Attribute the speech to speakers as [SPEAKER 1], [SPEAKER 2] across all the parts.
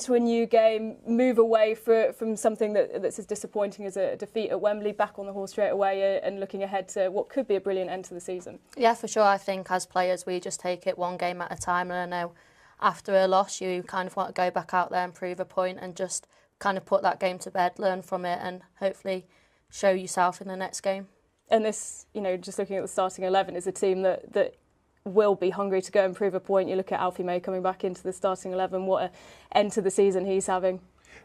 [SPEAKER 1] to a new game, move away from something that's as disappointing as a defeat at Wembley, back on the horse straight away and looking ahead to what could be a brilliant end to the season?
[SPEAKER 2] Yeah, for sure. I think as players we just take it one game at a time, and I know after a loss you kind of want to go back out there and prove a point and just kind of put that game to bed, learn from it and hopefully show yourself in the next game.
[SPEAKER 1] And this, just looking at the starting 11, is a team that will be hungry to go and prove a point. You look at Alfie May coming back into the starting 11, what an end to the season he's having.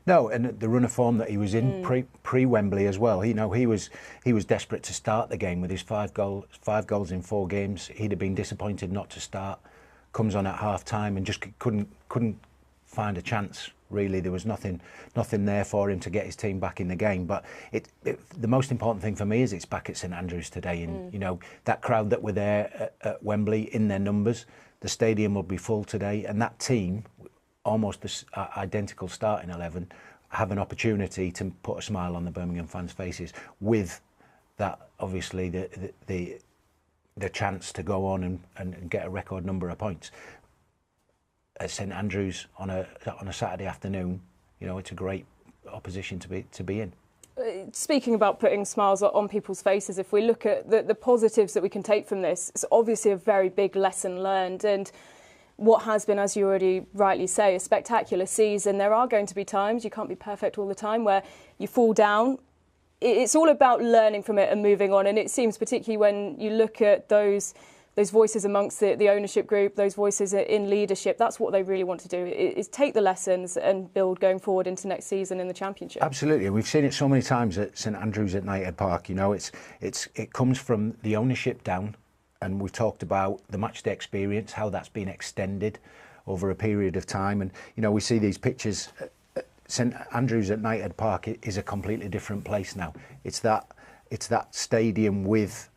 [SPEAKER 3] No, and the run of form that he was in pre-Wembley as well. He was desperate to start the game with his 5 goals in 4 games. He'd have been disappointed not to start. Comes on at half time and just couldn't find a chance. Really, there was nothing there for him to get his team back in the game. But the most important thing for me is it's back at St Andrews today, and that crowd that were there at Wembley in their numbers, the stadium will be full today, and that team, almost the identical starting 11, have an opportunity to put a smile on the Birmingham fans' faces with that, obviously the chance to go on and get a record number of points. At St Andrews on a Saturday afternoon, it's a great opposition to be in.
[SPEAKER 1] Speaking about putting smiles on people's faces, if we look at the positives that we can take from this, it's obviously a very big lesson learned, and what has been, as you already rightly say, a spectacular season. There are going to be times, you can't be perfect all the time, where you fall down. It's all about learning from it and moving on, and it seems particularly when you look at those voices amongst the ownership group, those voices in leadership, that's what they really want to do, is take the lessons and build going forward into next season in the Championship.
[SPEAKER 3] Absolutely. We've seen it so many times at St Andrews at Knighthead Park. It comes from the ownership down, and we've talked about the matchday experience, how that's been extended over a period of time. And, we see these pictures. St Andrews at Knighthead Park is a completely different place now. It's that stadium with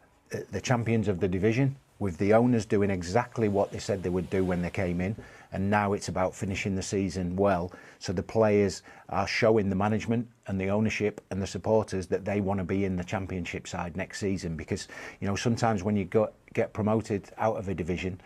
[SPEAKER 3] the champions of the division, with the owners doing exactly what they said they would do when they came in, and now it's about finishing the season well. So the players are showing the management and the ownership and the supporters that they want to be in the Championship side next season, because sometimes when you get promoted out of a division,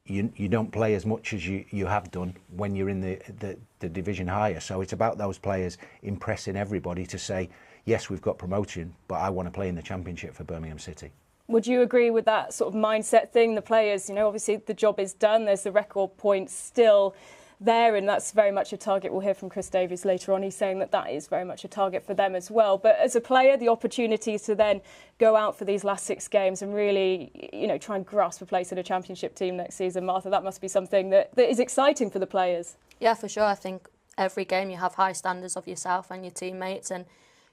[SPEAKER 3] you don't play as much as you have done when you're in the division higher. So it's about those players impressing everybody to say, yes, we've got promotion, but I want to play in the Championship for Birmingham City.
[SPEAKER 1] Would you agree with that sort of mindset thing? The players, obviously the job is done. There's the record points still there, and that's very much a target. We'll hear from Chris Davies later on. He's saying that is very much a target for them as well. But as a player, the opportunities to then go out for these last 6 games and really, try and grasp a place in a Championship team next season, Martha, that must be something that is exciting for the players.
[SPEAKER 2] Yeah, for sure. I think every game you have high standards of yourself and your teammates, and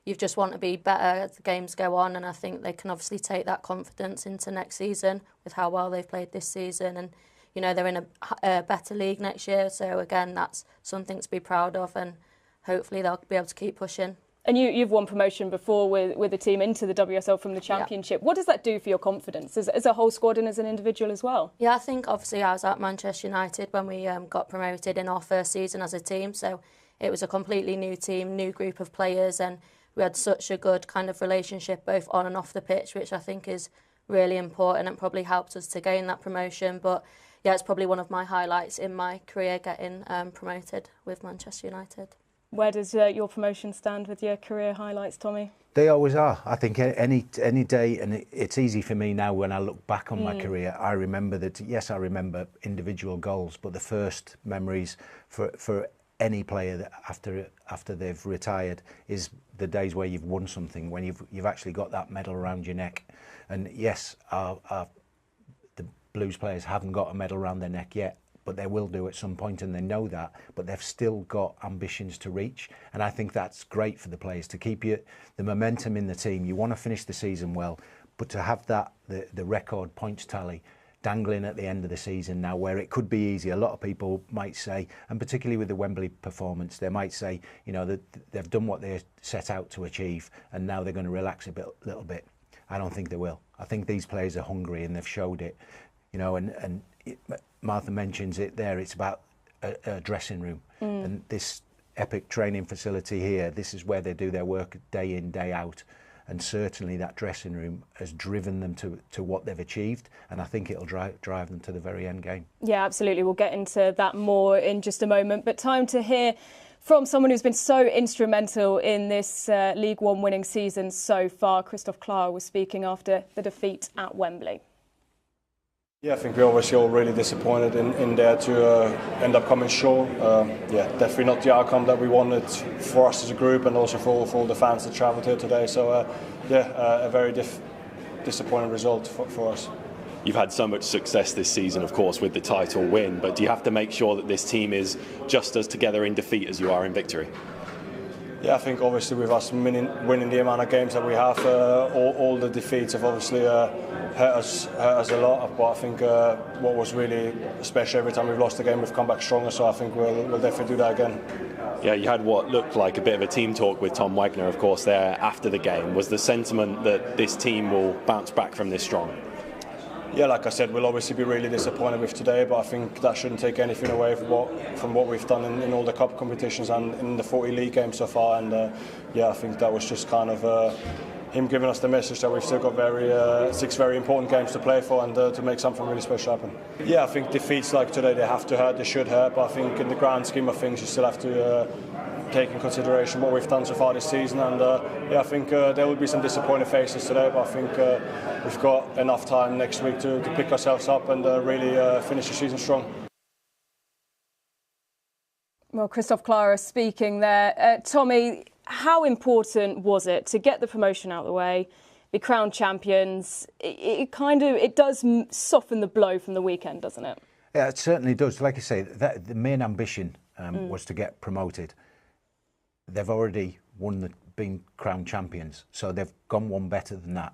[SPEAKER 2] you just want to be better as the games go on, and I think they can obviously take that confidence into next season with how well they've played this season, and they're in a better league next year, so again that's something to be proud of, and hopefully they'll be able to keep pushing. And
[SPEAKER 1] you've won promotion before with a team into the WSL from the Championship. Yeah. What does that do for your confidence as a whole squad and as an individual as well?
[SPEAKER 2] Yeah, I think obviously I was at Manchester United when we got promoted in our first season as a team, so it was a completely new team, new group of players, and we had such a good kind of relationship both on and off the pitch, which I think is really important and probably helped us to gain that promotion. But yeah, it's probably one of my highlights in my career, getting promoted with Manchester United.
[SPEAKER 1] Where does your promotion stand with your career highlights, Tommy?
[SPEAKER 3] They always are. I think any day, and it's easy for me now when I look back on my career, I remember that, yes, I remember individual goals, but the first memories for any player that after they've retired is the days where you've won something, when you've actually got that medal around your neck. And yes, the Blues players haven't got a medal around their neck yet, but they will do at some point, and they know that, but they've still got ambitions to reach. And I think that's great for the players, to keep the momentum in the team. You want to finish the season well, but to have that the record points tally dangling at the end of the season now, where it could be easy. A lot of people might say, and particularly with the Wembley performance, they might say, that they've done what they set out to achieve and now they're going to relax a little bit. I don't think they will. I think these players are hungry and they've showed it, and Martha mentions it there. It's about a dressing room, and this epic training facility here. This is where they do their work day in, day out. and certainly that dressing room has driven them to what they've achieved, and I think it'll drive them to the very end game.
[SPEAKER 1] Yeah, absolutely. We'll get into that more in just a moment, but time to hear from someone who's been so instrumental in this League One winning season so far. Kristoff Klarer was speaking after the defeat at Wembley.
[SPEAKER 4] Yeah, I think we're obviously all really disappointed in there to end up coming short. Yeah, definitely not the outcome that we wanted for us as a group, and also for all the fans that travelled here today. So a very disappointing result for us.
[SPEAKER 5] You've had so much success this season, of course, with the title win, but do you have to make sure that this team is just as together in defeat as you are in victory?
[SPEAKER 4] Yeah, I think obviously with us winning the amount of games that we have, all the defeats have obviously hurt us a lot. But I think what was really special, every time we've lost a game, we've come back stronger. So I think we'll definitely do that again.
[SPEAKER 5] Yeah, you had what looked like a bit of a team talk with Tom Wagner, of course, there after the game. Was the sentiment that this team will bounce back from this strong?
[SPEAKER 4] Yeah, like I said, we'll obviously be really disappointed with today, but I think that shouldn't take anything away from what we've done in all the cup competitions and in the 40 league games so far. And yeah, I think that was just kind of him giving us the message that we've still got 6 very important games to play for, and to make something really special happen. Yeah, I think defeats like today, they have to hurt, they should hurt, but I think in the grand scheme of things, you still have to take in consideration what we've done so far this season. And yeah, I think there will be some disappointed faces today, but I think we've got enough time next week to pick ourselves up and really finish the season strong.
[SPEAKER 1] Well, Kristoff Klarer speaking there. Tommy, how important was it to get the promotion out of the way, be crowned champions? It does soften the blow from the weekend, doesn't it?
[SPEAKER 3] Yeah, it certainly does. Like I say, the main ambition was to get promoted. They've already been crowned champions, so they've gone one better than that.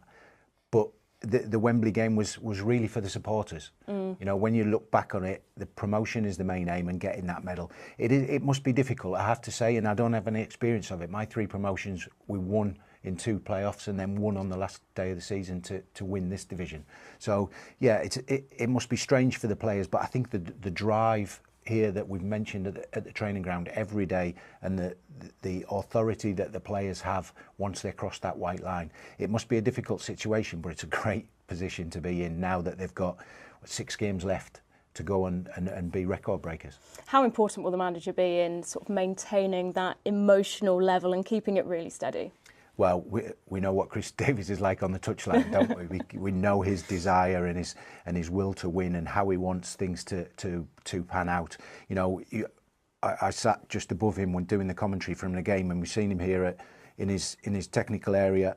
[SPEAKER 3] But the Wembley game was really for the supporters. You know, when you look back on it, the promotion is the main aim, and getting that medal. It must be difficult, I have to say, and I don't have any experience of it. My 3 promotions, we won in 2 playoffs and then won on the last day of the season to win this division. So yeah, it must be strange for the players, but I think the drive here that we've mentioned at the training ground every day, and the authority that the players have once they cross that white line, it must be a difficult situation, but it's a great position to be in now that they've got 6 games left to go and be record breakers. How important will the manager be in sort of maintaining that emotional level and keeping it really steady? Well, we know what Chris Davies is like on the touchline, don't we? We know his desire and his will to win, and how he wants things to pan out. You know, I sat just above him when doing the commentary from the game, and we've seen him here in his technical area,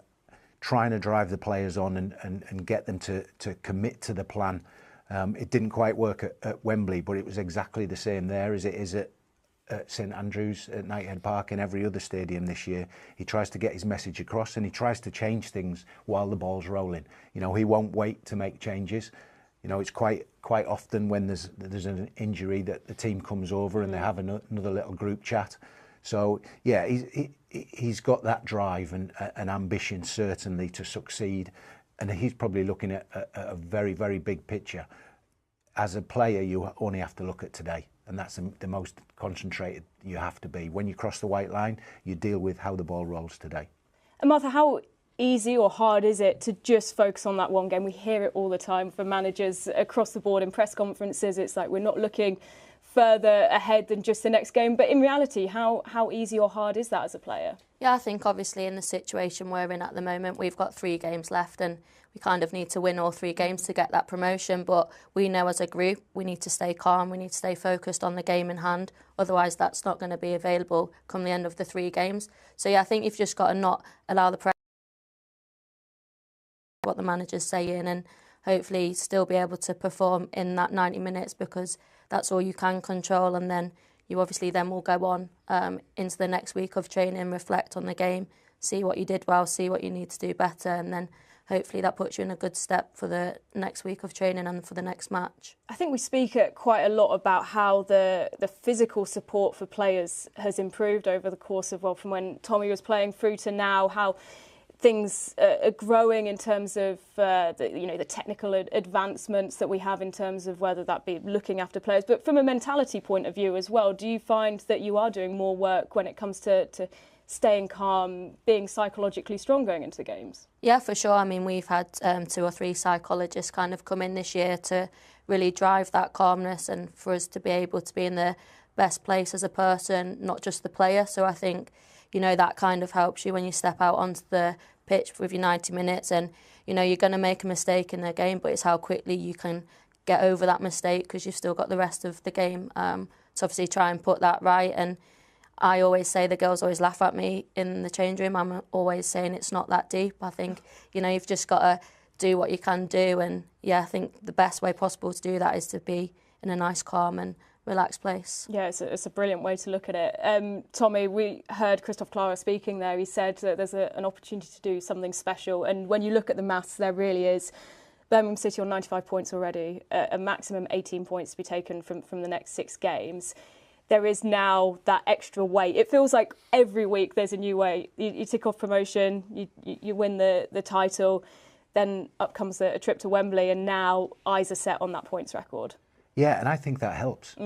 [SPEAKER 3] trying to drive the players on and get them to commit to the plan. It didn't quite work at Wembley, but it was exactly the same there as it is at St Andrews, at Knighthead Park, and every other stadium this year. He tries to get his message across, and he tries to change things while the ball's rolling. You know, he won't wait to make changes. You know, it's quite often when there's an injury that the team comes over and they have another little group chat. So yeah, he's got that drive and an ambition certainly to succeed, and he's probably looking at a very, very big picture. As a player, you only have to look at today, and that's the most concentrated you have to be. When you cross the white line, you deal with how the ball rolls today. And Martha, how easy or hard is it to just focus on that one game? We hear it all the time from managers across the board in press conferences. It's like we're not looking further ahead than just the next game. But in reality, how easy or hard is that as a player?
[SPEAKER 2] Yeah, I think obviously in the situation we're in at the moment, we've got 3 games left, and we kind of need to win all 3 games to get that promotion. But we know as a group we need to stay calm, we need to stay focused on the game in hand. Otherwise, that's not going to be available come the end of the 3 games. So yeah, I think you've just got to not allow the pressure, what the manager's saying, and hopefully still be able to perform in that 90 minutes, because that's all you can control. And then you obviously then will go on into the next week of training, reflect on the game, see what you did well, see what you need to do better, and then hopefully that puts you in a good step for the next week of training and for the next match.
[SPEAKER 1] I think we speak quite a lot about how the physical support for players has improved over the course of, well, from when Tommy was playing through to now, how things are growing in terms of the technical advancements that we have in terms of whether that be looking after players, but from a mentality point of view as well. Do you find that you are doing more work when it comes to staying calm, being psychologically strong going into the games?
[SPEAKER 2] Yeah, for sure. I mean, we've had 2 or 3 psychologists kind of come in this year to really drive that calmness and for us to be able to be in the best place as a person, not just the player. So I think, that kind of helps you when you step out onto the pitch with your 90 minutes and, you're going to make a mistake in the game, but it's how quickly you can get over that mistake because you've still got the rest of the game. So obviously try and put that right. And I always say, the girls always laugh at me in the change room, I'm always saying it's not that deep. I think, you've just got to do what you can do. And yeah, I think the best way possible to do that is to be in a nice, calm and relaxed place.
[SPEAKER 1] Yeah, it's a brilliant way to look at it. Tommy, we heard Kristoff Klarer speaking there. He said that there's an opportunity to do something special. And when you look at the maths, there really is. Birmingham City on 95 points already, a maximum 18 points to be taken from the next 6 games. There is now that extra weight. It feels like every week there's a new weight. You tick off promotion, you win the title, then up comes a trip to Wembley, and now eyes are set on that points record. Yeah,
[SPEAKER 3] and I think that helps.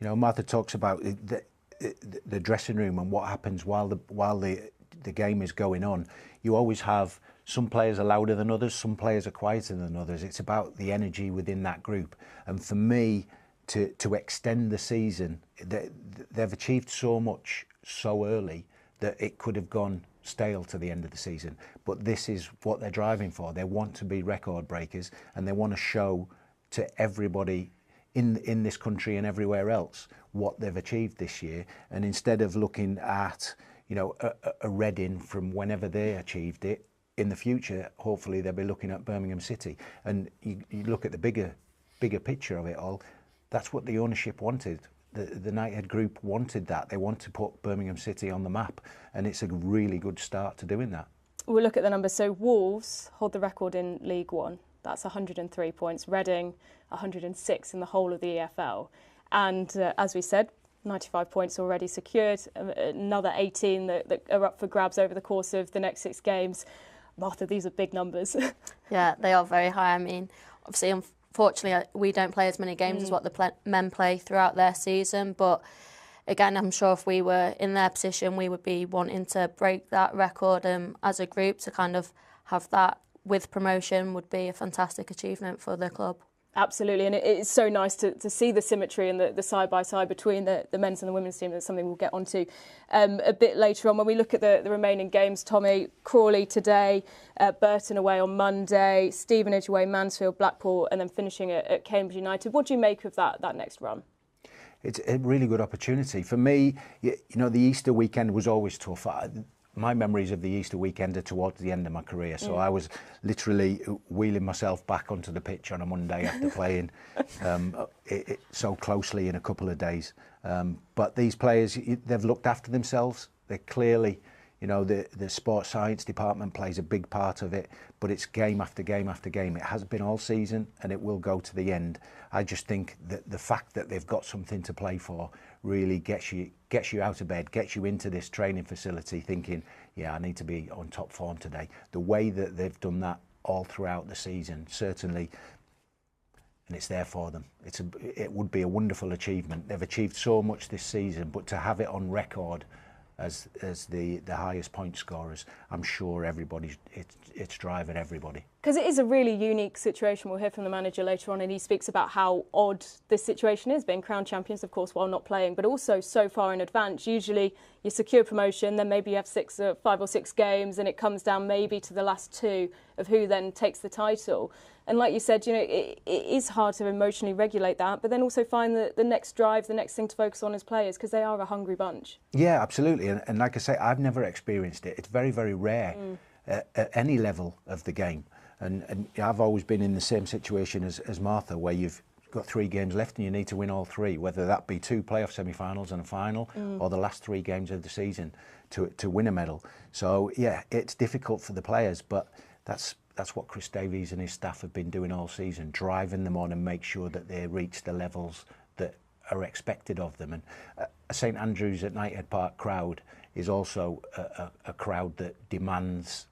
[SPEAKER 3] Martha talks about the dressing room and what happens while the game is going on. You always have some players are louder than others, some players are quieter than others. It's about the energy within that group. And for me, to extend the season, they've achieved so much so early that it could have gone stale to the end of the season. But this is what they're driving for. They want to be record breakers and they want to show to everybody in this country and everywhere else what they've achieved this year. And instead of looking at a Reading from whenever they achieved it, in the future hopefully they'll be looking at Birmingham City. And you look at the bigger picture of it all. That's what the ownership wanted. The Knighthead Group wanted that. They want to put Birmingham City on the map, and it's a really good start to doing that.
[SPEAKER 1] We'll look at the numbers. So Wolves hold the record in League One. That's 103 points. Reading, 106 in the whole of the EFL. And as we said, 95 points already secured. Another 18 that are up for grabs over the course of the next 6 games. Martha, these are big numbers.
[SPEAKER 2] Yeah, they are very high. I mean, obviously, unfortunately, we don't play as many games as what the men play throughout their season. But again, I'm sure if we were in their position, we would be wanting to break that record. As a group, to kind of have that with promotion would be a fantastic achievement for the club.
[SPEAKER 1] Absolutely, and it's so nice to see the symmetry and the side-by-side between the men's and the women's team. That's something we'll get onto a bit later on. When we look at the remaining games, Tommy, Crawley today, Burton away on Monday, Stevenage away, Mansfield, Blackpool, and then finishing at Cambridge United. What do you make of that next run?
[SPEAKER 3] It's a really good opportunity. For me, the Easter weekend was always tough. My memories of the Easter weekend are towards the end of my career, so I was literally wheeling myself back onto the pitch on a Monday after playing so closely in a couple of days. But these players, they've looked after themselves. They're clearly, the sports science department plays a big part of it, but it's game after game after game. It has been all season and it will go to the end. I just think that the fact that they've got something to play for really gets you out of bed, gets you into this training facility thinking, yeah, I need to be on top form today. The way that they've done that all throughout the season, certainly, and it's there for them. It would be a wonderful achievement. They've achieved so much this season, but to have it on record as the highest point scorers, I'm sure it's driving everybody.
[SPEAKER 1] Because it is a really unique situation. We'll hear from the manager later on, and he speaks about how odd this situation is, being crowned champions, of course, while not playing, but also so far in advance. Usually you secure promotion, then maybe you have 5 or 6 games, and it comes down maybe to the last 2 of who then takes the title. And like you said, it is hard to emotionally regulate that, but then also find the next drive, the next thing to focus on as players, because they are a hungry bunch. Yeah,
[SPEAKER 3] absolutely. And like I say, I've never experienced it. It's very, very rare at any level of the game. And I've always been in the same situation as Martha, where you've got 3 games left and you need to win all 3, whether that be 2 playoff semi-finals and a final or the last 3 games of the season to win a medal. So, yeah, it's difficult for the players, but that's what Chris Davies and his staff have been doing all season, driving them on and make sure that they reach the levels that are expected of them. And a St Andrews at Knighthead Park crowd is also a crowd that demands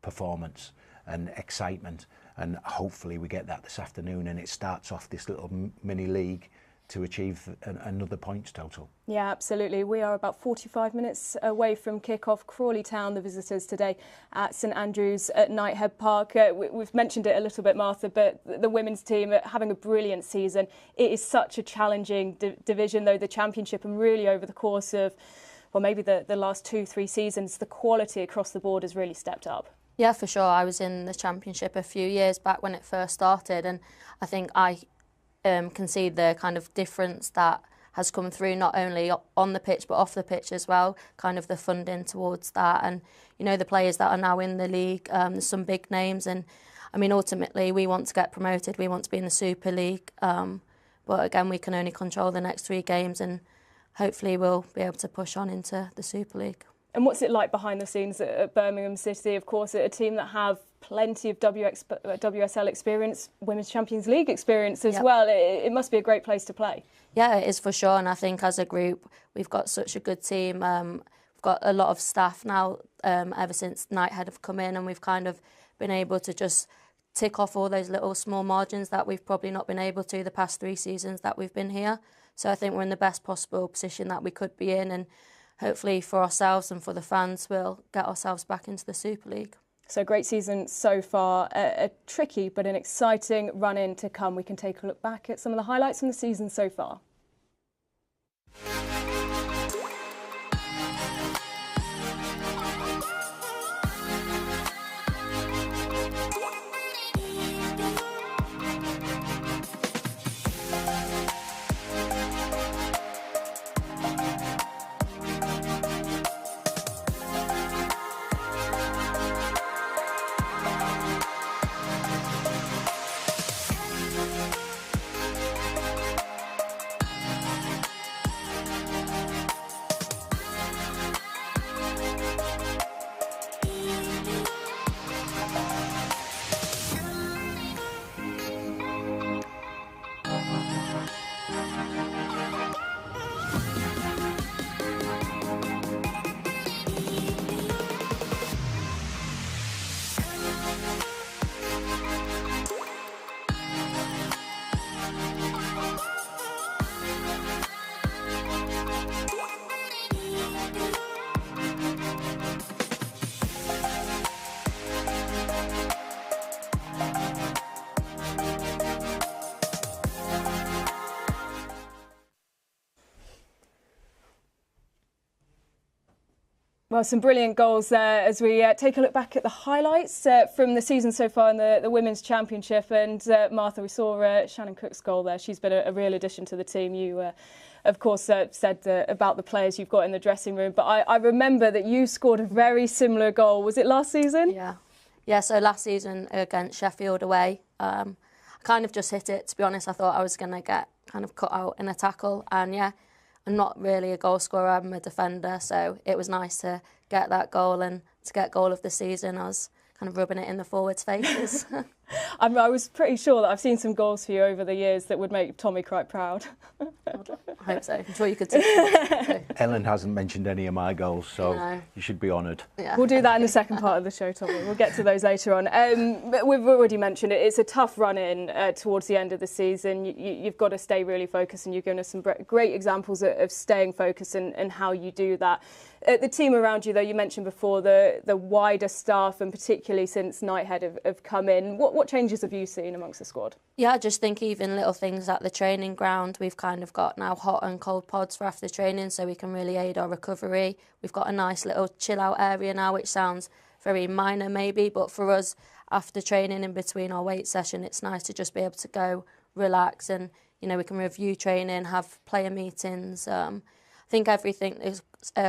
[SPEAKER 3] performance and excitement, and hopefully we get that this afternoon and it starts off this little mini league to achieve another points total.
[SPEAKER 1] Yeah, absolutely. We are about 45 minutes away from kick-off. Crawley Town, the visitors today at St Andrews at Knighthead Park. We've mentioned it a little bit, Martha, but the women's team are having a brilliant season. It is such a challenging division, though, the Championship, and really over the course of, well, maybe the last 2-3 seasons, the quality across the board has really stepped up.
[SPEAKER 2] Yeah, for sure. I was in the Championship a few years back when it first started, and I think I can see the kind of difference that has come through, not only on the pitch but off the pitch as well, kind of the funding towards that, and you know, the players that are now in the league, there's some big names, and I mean, ultimately we want to get promoted, we want to be in the Super League, but again, we can only control the next 3 games, and hopefully we'll be able to push on into the Super League.
[SPEAKER 1] And what's it like behind the scenes at Birmingham City? Of course, a team that have plenty of WSL experience, Women's Champions League experience as well. It must be a great place to play.
[SPEAKER 2] Yeah, it is for sure. And I think as a group, we've got such a good team. We've got a lot of staff now ever since Knighthead have come in, and we've kind of been able to just tick off all those little small margins that we've probably not been able to the past 3 seasons that we've been here. So I think we're in the best possible position that we could be in, and hopefully for ourselves and for the fans, we'll get ourselves back into the Super League.
[SPEAKER 1] So great season so far, a tricky but an exciting run-in to come. We can take a look back at some of the highlights from the season so far. Well, some brilliant goals there as we take a look back at the highlights from the season so far in the Women's Championship. And Martha, we saw Shannon Cook's goal there. She's been a real addition to the team. You, of course, said about the players you've got in the dressing room. But I remember that you scored a very similar goal. Was it last season?
[SPEAKER 2] Yeah, so last season against Sheffield away, I kind of just hit it, to be honest. I thought I was going to get kind of cut out in a tackle. And yeah, I'm not really a goal scorer, I'm a defender, so it was nice to get that goal, and to get goal of the season I was kind of rubbing it in the forwards' faces.
[SPEAKER 1] I was pretty sure that I've seen some goals for you over the years that would make Tommy quite proud.
[SPEAKER 2] I hope so. I'm sure you could see.
[SPEAKER 3] Ellen hasn't mentioned any of my goals, so you should be honoured.
[SPEAKER 2] Yeah.
[SPEAKER 1] We'll do that in the second part of the show, Tommy. We'll get to those later on. But we've already mentioned it. It's a tough run-in towards the end of the season. You've got to stay really focused, and you've given us some great examples of staying focused and how you do that. The team around you, though, you mentioned before, the wider staff, and particularly since Knighthead have come in. What changes have you seen amongst the squad? Yeah,
[SPEAKER 2] I just think even little things at the training ground. We've kind of got now hot and cold pods for after training, so we can really aid our recovery. We've got a nice little chill out area now, which sounds very minor maybe, but for us after training in between our weight session, it's nice to just be able to go relax, and you know, we can review training, have player meetings. I think everything is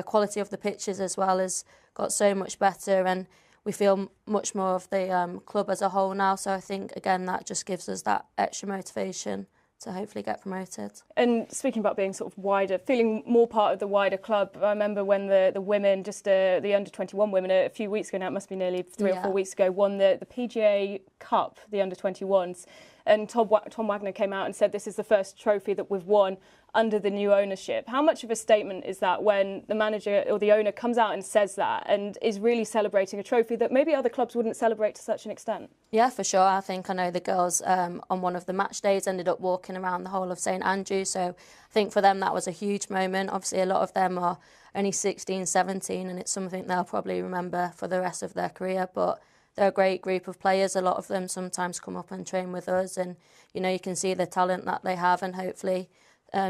[SPEAKER 2] quality of the pitches as well has got so much better, and we feel much more of the club as a whole now. So I think, again, that just gives us that extra motivation to hopefully get promoted. And
[SPEAKER 1] speaking about being sort of wider, feeling more part of the wider club, I remember when the women, just the under-21 women, a few weeks ago now, it must be nearly 3 or 4 weeks ago, won the PGA Cup, the under-21s. And Tom Wagner came out and said this is the first trophy that we've won under the new ownership. How much of a statement is that when the manager or the owner comes out and says that and is really celebrating a trophy that maybe other clubs wouldn't celebrate to such an extent?
[SPEAKER 2] Yeah, for sure. I know the girls on one of the match days ended up walking around the whole of St Andrews. So I think for them that was a huge moment. Obviously, a lot of them are only 16, 17, and it's something they'll probably remember for the rest of their career. But they're a great group of players. A lot of them sometimes come up and train with us, and you can see the talent that they have, and hopefully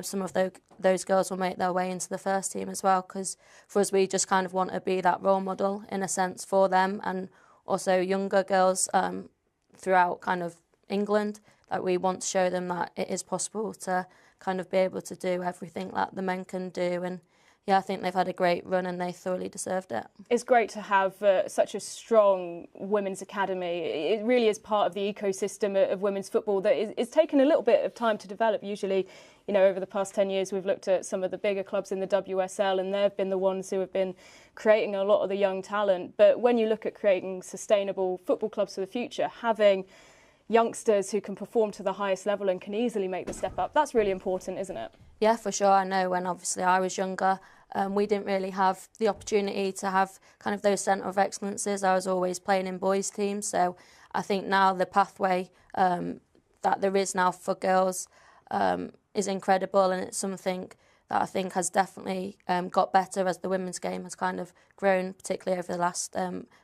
[SPEAKER 2] some of those girls will make their way into the first team as well, because for us we just kind of want to be that role model in a sense for them, and also younger girls throughout kind of England. Like, we want to show them that it is possible to kind of be able to do everything that the men can do. And yeah, I think they've had a great run and they thoroughly deserved it. It's
[SPEAKER 1] great to have such a strong women's academy. It really is part of the ecosystem of women's football that is taken a little bit of time to develop. Usually, over the past 10 years, we've looked at some of the bigger clubs in the WSL, and they've been the ones who have been creating a lot of the young talent. But when you look at creating sustainable football clubs for the future, having youngsters who can perform to the highest level and can easily make the step up, that's really important, isn't it?
[SPEAKER 2] Yeah, for sure. I know when obviously I was younger, we didn't really have the opportunity to have kind of those centre of excellences. I was always playing in boys' teams. So I think now the pathway that there is now for girls is incredible, and it's something that I think has definitely got better as the women's game has kind of grown, particularly over the last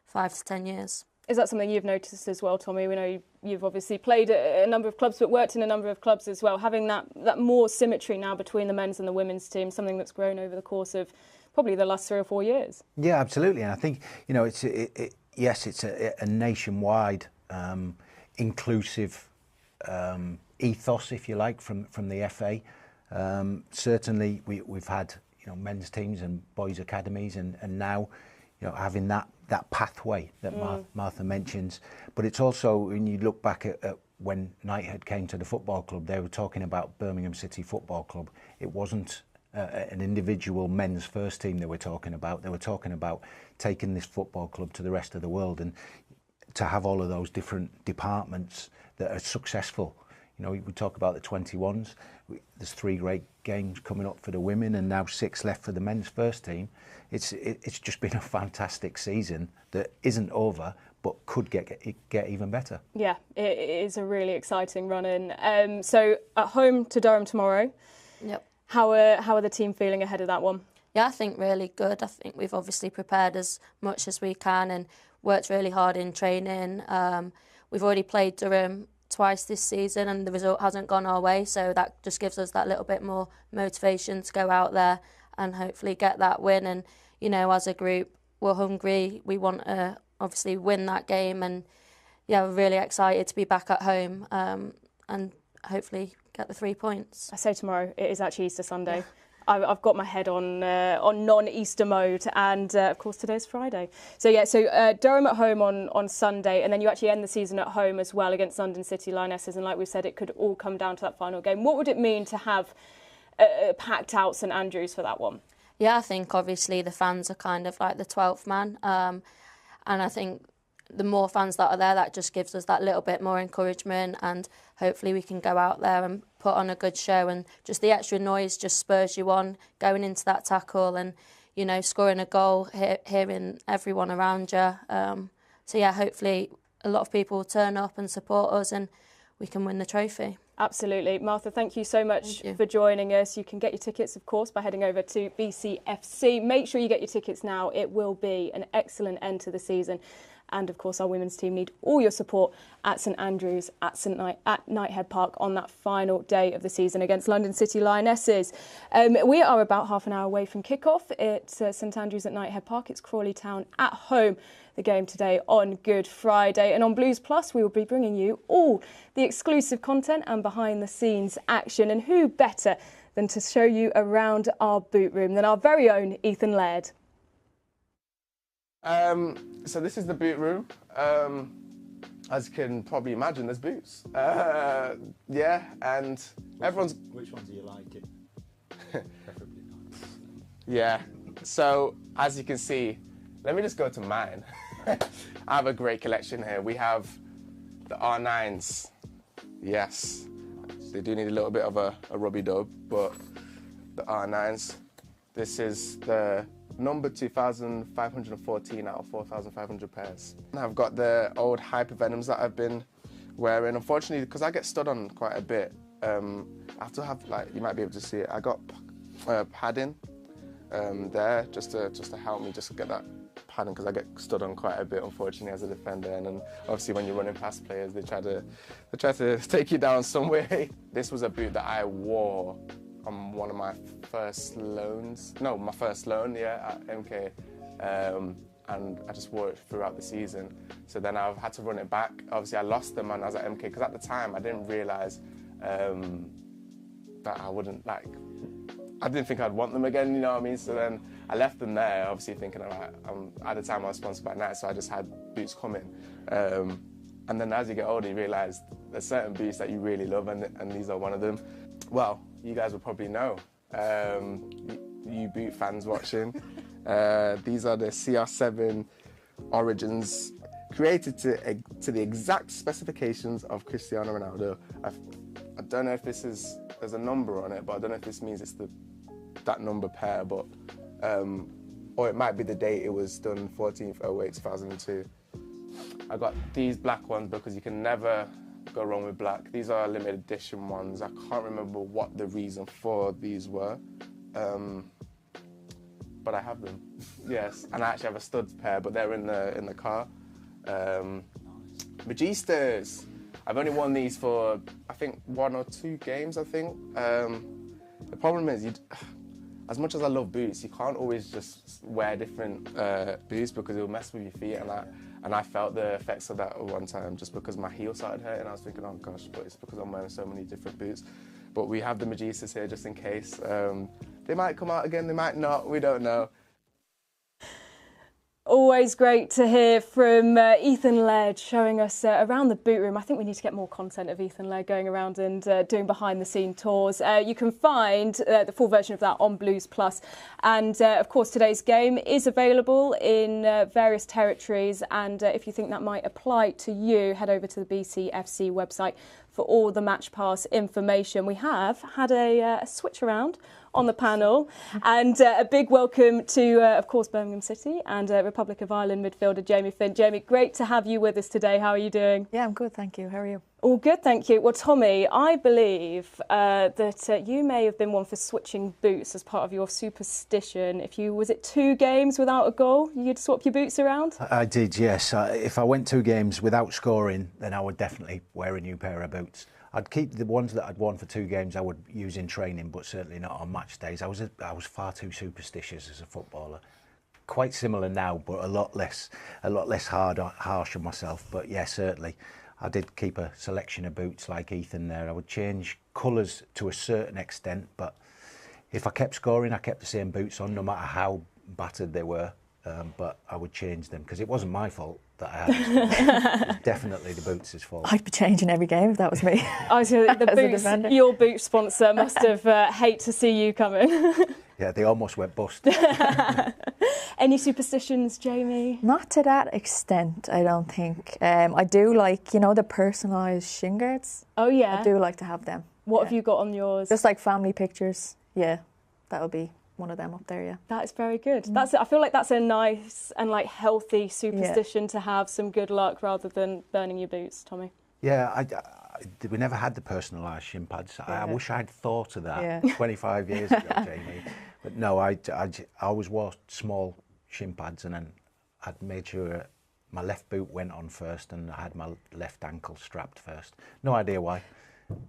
[SPEAKER 2] 5 to 10 years.
[SPEAKER 1] Is that something you've noticed as well, Tommy? We know you've obviously played at a number of clubs, but worked in a number of clubs as well. Having that more symmetry now between the men's and the women's team, something that's grown over the course of probably the last 3 or 4 years. Yeah,
[SPEAKER 3] absolutely. And I think, it's a nationwide inclusive ethos, if you like, from the FA. Certainly, we've had men's teams and boys' academies, and now having that pathway that Martha mentions. But it's also, when you look back at when Knighthead came to the football club, they were talking about Birmingham City Football Club. It wasn't an individual men's first team they were talking about. They were talking about taking this football club to the rest of the world, and to have all of those different departments that are successful. We talk about the 21s. There's 3 great games coming up for the women, and now 6 left for the men's first team. It's just been a fantastic season that isn't over, but could get even better.
[SPEAKER 1] Yeah, it is a really exciting run-in. So at home to Durham tomorrow.
[SPEAKER 2] Yep.
[SPEAKER 1] How are the team feeling ahead of that one?
[SPEAKER 2] Yeah, I think really good. I think we've obviously prepared as much as we can and worked really hard in training. We've already played Durham twice this season and the result hasn't gone our way, so that just gives us that little bit more motivation to go out there and hopefully get that win. And as a group, we're hungry, we want to obviously win that game, and yeah, we're really excited to be back at home and hopefully get the 3 points.
[SPEAKER 1] I say tomorrow, it is actually Easter Sunday. I've got my head on non-Easter mode, and of course today's Friday. So yeah, Durham at home on Sunday, and then you actually end the season at home as well against London City Lionesses. And like we said, it could all come down to that final game. What would it mean to have packed out St Andrews for that one?
[SPEAKER 2] Yeah, I think obviously the fans are kind of like the 12th man, and I think the more fans that are there, that just gives us that little bit more encouragement, and hopefully we can go out there and put on a good show, and just the extra noise just spurs you on going into that tackle and, scoring a goal, hearing everyone around you. So yeah, hopefully a lot of people will turn up and support us and we can win the trophy.
[SPEAKER 1] Absolutely. Martha, thank you so much for joining us. You can get your tickets, of course, by heading over to BCFC. Make sure you get your tickets now. It will be an excellent end to the season. And, of course, our women's team need all your support at St Andrews, at Knighthead Park on that final day of the season against London City Lionesses. We are about half an hour away from kick-off. It's St Andrews at Knighthead Park. It's Crawley Town at home. The game today on Good Friday. And on Blues Plus, we will be bringing you all the exclusive content and behind-the-scenes action. And who better than to show you around our boot room than our very own Ethan Laird.
[SPEAKER 6] So this is the boot room. As you can probably imagine, there's boots. Yeah, and everyone's...
[SPEAKER 7] Which ones do you like? Preferably nice.
[SPEAKER 6] Yeah, so as you can see, let me just go to mine. I have a great collection here. We have the R9s. Yes, they do need a little bit of a rubby dub, but the R9s. This is the number 2,514 out of 4,500 pairs. I've got the old Hypervenoms that I've been wearing. Unfortunately, because I get stood on quite a bit, I have to have, like, you might be able to see it, I got padding there just to help me just get that padding, because I get stood on quite a bit, unfortunately, as a defender. And then obviously when you're running past players, they try to take you down some way. This was a boot that I wore on one of my first loans. No, my first loan, yeah, at MK. And I just wore it throughout the season. So then I've had to run it back. Obviously I lost them when I was at MK, because at the time I didn't realise that I wouldn't, like, I didn't think I'd want them again, you know what I mean? So then I left them there, obviously thinking, all right, at the time I was sponsored by Nike, so I just had boots coming. And then as you get older, you realise there's certain boots that you really love, and these are one of them. Well, you guys will probably know, you boot fans watching. These are the CR7 Origins, created to the exact specifications of Cristiano Ronaldo. I don't know if this is, there's a number on it, but I don't know if this means it's that number pair, but or it might be the date it was done, 14/08/2002. I got these black ones because you can never go wrong with black. These are limited edition ones. I can't remember what the reason for these were, but I have them. Yes, and I actually have a stud pair, but they're in the car. Magistas. I've only worn these for, I think, 1 or 2 games, I think. The problem is, as much as I love boots, you can't always just wear different boots because it'll mess with your feet, and I felt the effects of that at one time just because my heel started hurting. I was thinking, oh gosh, but it's because I'm wearing so many different boots. But we have the Magistas here just in case. They might come out again, they might not, we don't know.
[SPEAKER 1] Always great to hear from Ethan Laird showing us around the boot room. I think we need to get more content of Ethan Laird going around and doing behind-the-scene tours. You can find the full version of that on Blues Plus. And, of course, today's game is available in various territories. And if you think that might apply to you, head over to the BCFC website for all the match pass information. We have had a switch around on the panel, and a big welcome to, of course, Birmingham City and Republic of Ireland midfielder Jamie Finn. Jamie, great to have you with us today. How are you doing?
[SPEAKER 8] Yeah, I'm good, thank you. How are you?
[SPEAKER 1] All good, thank you. Well, Tommy, I believe that you may have been one for switching boots as part of your superstition. If you, was it 2 games without a goal, you'd swap your boots around?
[SPEAKER 3] I did, yes. If I went 2 games without scoring, then I would definitely wear a new pair of boots. I'd keep the ones that I'd worn for 2 games I would use in training, but certainly not on match days. I was far too superstitious as a footballer. Quite similar now, but a lot less harsh on myself. But yeah, certainly, I did keep a selection of boots like Ethan there. I would change colours to a certain extent, but if I kept scoring, I kept the same boots on, no matter how battered they were. But I would change them because it wasn't my fault that I had. It was definitely the boots' fault.
[SPEAKER 8] I'd be changing every game if that was me.
[SPEAKER 1] I was gonna, the boots, your boot sponsor must have hate to see you coming.
[SPEAKER 3] Yeah, they almost went bust.
[SPEAKER 1] Any superstitions, Jamie?
[SPEAKER 8] Not to that extent, I don't think. I do like, you know, the personalised shin guards.
[SPEAKER 1] Oh yeah.
[SPEAKER 8] I do like to have them.
[SPEAKER 1] What have you got on yours?
[SPEAKER 8] Just like family pictures. Yeah, that would be one of them up there, yeah.
[SPEAKER 1] That is very good. I feel like that's a nice and like healthy superstition to have, some good luck rather than burning your boots, Tommy.
[SPEAKER 3] Yeah, we never had the personalised shin pads. Yeah. I wish I'd thought of that 25 years ago, Jamie. But no, I always wore small shin pads, and then I'd made sure my left boot went on first and I had my left ankle strapped first. No idea why.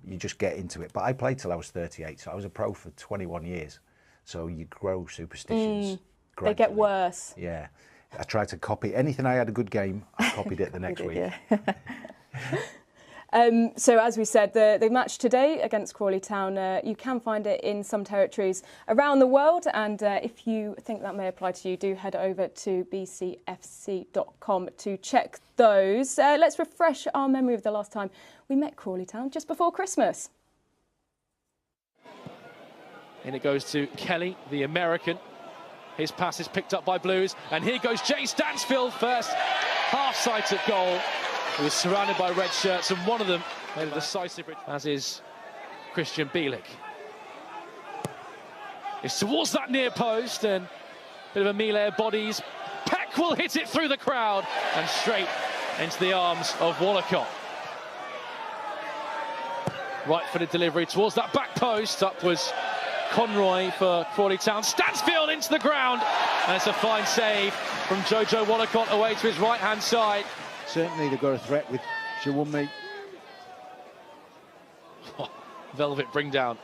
[SPEAKER 3] You just get into it. But I played till I was 38, so I was a pro for 21 years. So you grow superstitions.
[SPEAKER 1] They get worse.
[SPEAKER 3] Yeah. I tried to copy anything I had a good game, I copied it the next week.
[SPEAKER 8] Yeah.
[SPEAKER 1] So as we said, the match today against Crawley Town, you can find it in some territories around the world. And if you think that may apply to you, do head over to bcfc.com to check those. Let's refresh our memory of the last time we met Crawley Town just before Christmas.
[SPEAKER 9] And it goes to Kelly, the American. His pass is picked up by Blues. And here goes Jay Stansfield first. Half-sighted goal. He was surrounded by red shirts, and one of them made a decisive, as is Christian Bielik. It's towards that near post, and a bit of a melee of bodies. Peck will hit it through the crowd and straight into the arms of Wollacott. Right-footed delivery towards that back post. Up was Conroy for Crawley Town. Stansfield into the ground, and it's a fine save from Jojo Wollacott away to his right-hand side.
[SPEAKER 3] Certainly they've got a threat with Shawumi.
[SPEAKER 9] Velvet bring down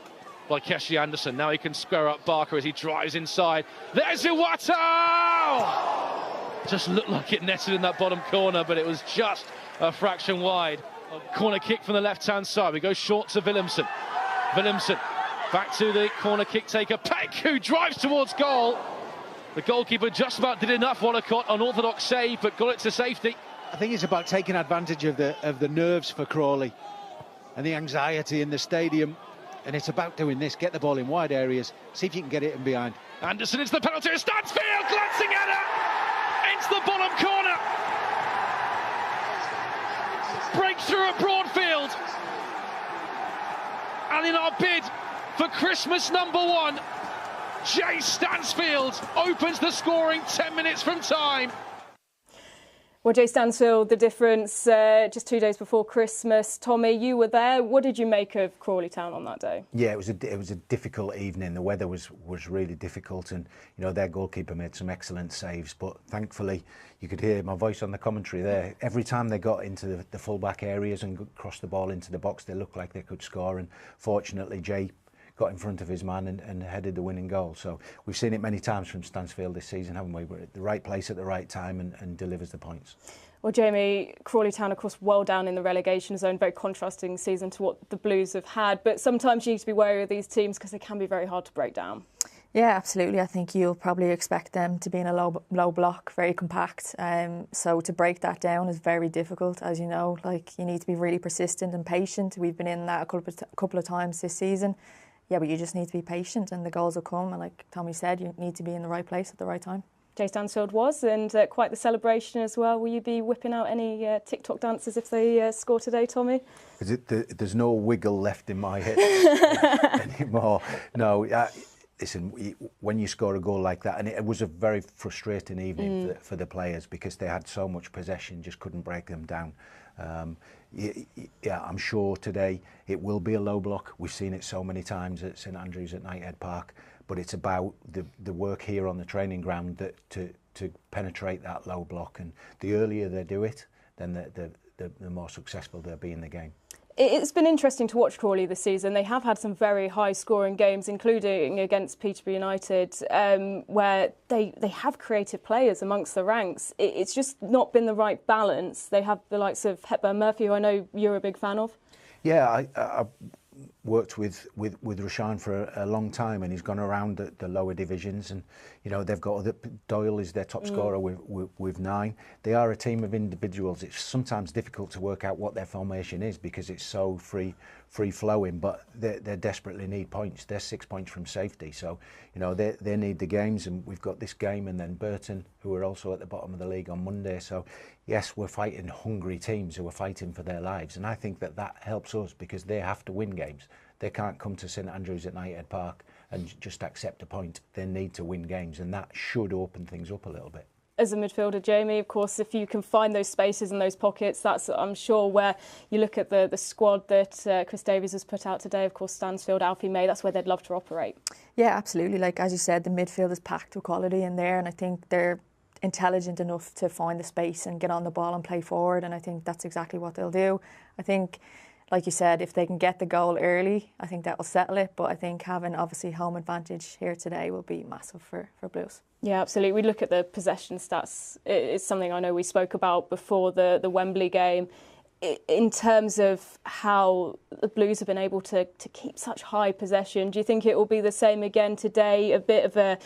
[SPEAKER 9] by Keshi Anderson. Now he can square up Barker as he drives inside. There's Iwata! Just looked like it netted in that bottom corner, but it was just a fraction wide. Corner kick from the left-hand side. We go short to Willemsen. Willemsen back to the corner kick taker, Peck, who drives towards goal. The goalkeeper just about did enough. Wollacott, an orthodox save, but got it to safety.
[SPEAKER 3] I think it's about taking advantage of the nerves for Crawley and the anxiety in the stadium, and it's about doing this: get the ball in wide areas, see if you can get it in behind.
[SPEAKER 9] Anderson into the penalty, Stansfield glancing header into the bottom corner. Breakthrough at Broadfield, and in our bid for Christmas #1, Jay Stansfield opens the scoring 10 minutes from time.
[SPEAKER 1] Well, Jay Stansfield, the difference just 2 days before Christmas. Tommy, you were there. What did you make of Crawley Town on that day?
[SPEAKER 3] Yeah, it was a difficult evening. The weather was really difficult, and their goalkeeper made some excellent saves. But thankfully, you could hear my voice on the commentary there. Every time they got into the full-back areas and crossed the ball into the box, they looked like they could score. And fortunately, Jay got in front of his man and headed the winning goal. So we've seen it many times from Stansfield this season, haven't we? We're at the right place at the right time and delivers the points.
[SPEAKER 1] Well, Jamie, Crawley Town, of course, well down in the relegation zone, very contrasting season to what the Blues have had. But sometimes you need to be wary of these teams because they can be very hard to break down.
[SPEAKER 8] Yeah, absolutely. I think you'll probably expect them to be in a low block, very compact. So to break that down is very difficult, as you know. Like, you need to be really persistent and patient. We've been in that a couple of times this season. Yeah, but you just need to be patient and the goals will come. And like Tommy said, you need to be in the right place at the right time.
[SPEAKER 1] Jay Stansfield was, and quite the celebration as well. Will you be whipping out any TikTok dances if they score today, Tommy?
[SPEAKER 3] There's no wiggle left in my head anymore. No, listen, when you score a goal like that, and it was a very frustrating evening for the players because they had so much possession, just couldn't break them down. Yeah, I'm sure today it will be a low block. We've seen it so many times at St Andrews at Knighthead Park, but it's about the work here on the training ground to penetrate that low block, and the earlier they do it, then the more successful they'll be in the game.
[SPEAKER 1] It's been interesting to watch Crawley this season. They have had some very high-scoring games, including against Peterborough United, where they have creative players amongst the ranks. It's just not been the right balance. They have the likes of Hepburn Murphy, who I know you're a big fan of.
[SPEAKER 3] Yeah, I worked with Rashan for a long time, and he's gone around the lower divisions, and they've got Doyle is their top scorer with 9. They are a team of individuals. It's sometimes difficult to work out what their formation is because it's so free flowing, but they desperately need points. They're 6 points from safety, so they need the games, and we've got this game and then Burton, who are also at the bottom of the league on Monday. So yes, we're fighting hungry teams who are fighting for their lives, and I think that helps us because they have to win games. They can't come to St Andrews at Knighthead Park and just accept a point. They need to win games, and that should open things up a little bit.
[SPEAKER 1] As a midfielder, Jamie, of course, if you can find those spaces and those pockets, that's, I'm sure, where you look at the squad that Chris Davies has put out today. Of course, Stansfield, Alfie May, that's where they'd love to operate. Yeah, absolutely. Like, as you said, the midfield is packed with quality in there, and I think they're intelligent enough to find the space and get on the ball and play forward, and I think that's exactly what they'll do. I think, like you said, if they can get the goal early, I think that will settle it. But I think having, obviously, home advantage here today will be massive for Blues. Yeah, absolutely. We look at the possession stats. It's something I know we spoke about before the Wembley game. In terms of how the Blues have been able to keep such high possession, do you think it will be the same again today? A bit of a,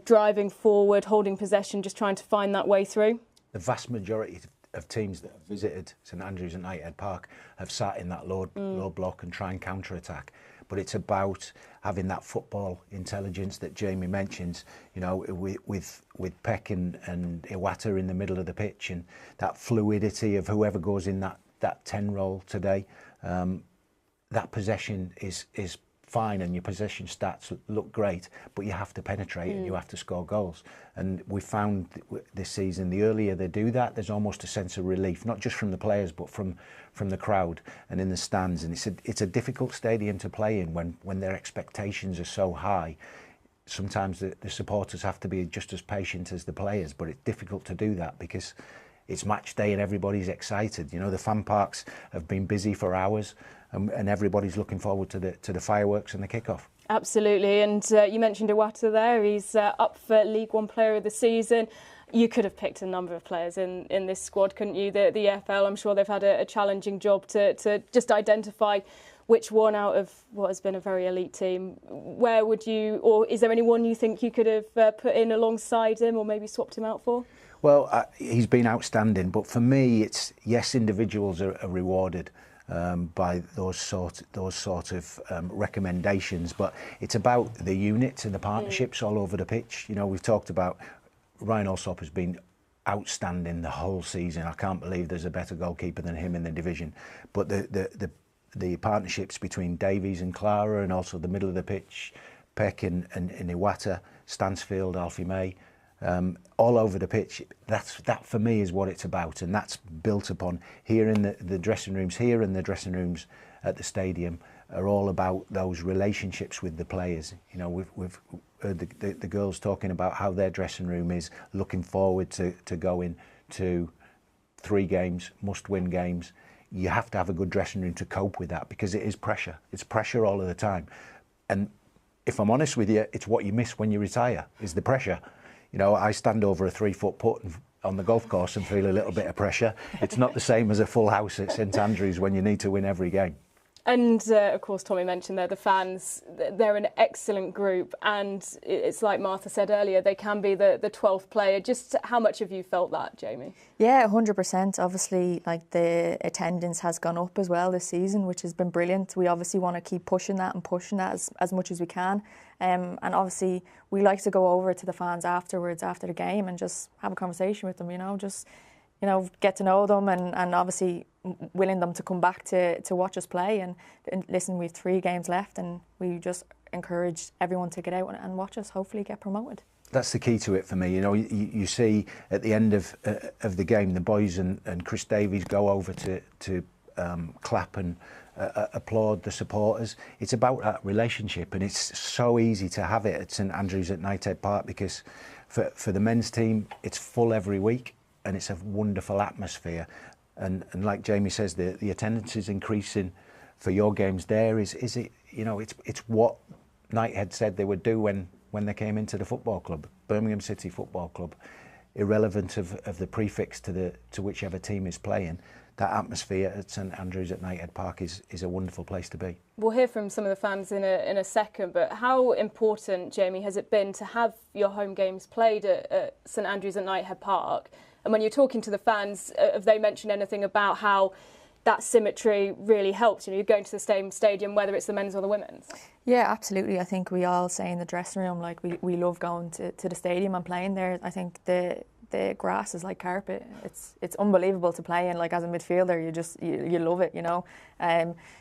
[SPEAKER 1] driving forward, holding possession, just trying to find that way through? The vast majority of teams that have visited St Andrews and Knighthead Park have sat in that low block and try and counter-attack. But it's about having that football intelligence that Jamie mentions, with Peck and Iwata in the middle of the pitch, and that fluidity of whoever goes in that 10 role today. That possession is
[SPEAKER 3] fine and your possession stats look great, but you have to penetrate and you have to score goals. And we found this season, the earlier they do that, there's almost a sense of relief, not just from the players, but from the crowd and in the stands. And it's a difficult stadium to play in when their expectations are so high. Sometimes the supporters have to be just as patient as the players, but it's difficult to do that because it's match day and everybody's excited. You know, the fan parks have been busy for hours, and everybody's looking forward to the fireworks and the kickoff.
[SPEAKER 1] Absolutely, and you mentioned Iwata there. He's up for League One Player of the Season. You could have picked a number of players in this squad, couldn't you? The EFL, I'm sure they've had a challenging job to just identify which one out of what has been a very elite team. Where would you, or is there anyone you think you could have put in alongside him or maybe swapped him out for?
[SPEAKER 3] Well, he's been outstanding, but for me, it's yes, individuals are rewarded by those sort of recommendations, but it's about the units and the partnerships all over the pitch. You know, we've talked about Ryan Alsop has been outstanding the whole season. I can't believe there's a better goalkeeper than him in the division. But the partnerships between Davies and Klarer, and also the middle of the pitch, Peck and Iwata, Stansfield, Alfie May, all over the pitch. That for me is what it's about, and that's built upon here in the dressing rooms here and the dressing rooms at the stadium are all about those relationships with the players. You know, we've heard the girls talking about how their dressing room is looking forward to going to 3 games, must-win games. You have to have a good dressing room to cope with that because it is pressure. It's pressure all of the time. And if I'm honest with you, it's what you miss when you retire, is the pressure. You know, I stand over a 3-foot putt on the golf course and feel a little bit of pressure. It's not the same as a full house at St Andrews when you need to win every game.
[SPEAKER 1] And of course, Tommy mentioned there, the fans, they're an excellent group, and it's like Martha said earlier, they can be the 12th player. Just how much have you felt that, Jamie?
[SPEAKER 8] Yeah, 100%. Obviously, like, the attendance has gone up as well this season, which has been brilliant. We obviously want to keep pushing that as much as we can. And obviously, we like to go over to the fans afterwards, after the game, and just have a conversation with them, you know, just, you know, get to know them, and obviously willing them to come back to watch us play. And listen, we've 3 games left, and we just encourage everyone to get out and watch us, hopefully get promoted. That's
[SPEAKER 3] the key to it for me. You know, you see at the end of the game, the boys and Chris Davies go over to clap and applaud the supporters. It's about that relationship, and it's so easy to have it at St Andrews at Knighthead Park because for the men's team, it's full every week. And it's a wonderful atmosphere, and like Jamie says, the attendance is increasing for your games there. Is it, you know, it's what Knighthead said they would do when they came into the football club, Birmingham City Football Club, irrelevant of the prefix to whichever team is playing. That atmosphere at St Andrews at Knighthead Park is a wonderful place to be.
[SPEAKER 1] We'll hear from some of the fans in a second, but how important, Jamie, has it been to have your home games played at St Andrews at Knighthead Park? And when you're talking to the fans, have they mentioned anything about how that symmetry really helps? You know, you're going to the same stadium, whether it's the men's or the women's. Yeah, absolutely. I think we all say in the dressing room, like, we love going to the stadium and playing there. I think the grass is like carpet. It's unbelievable to play in. Like, as a midfielder, you love it, you know.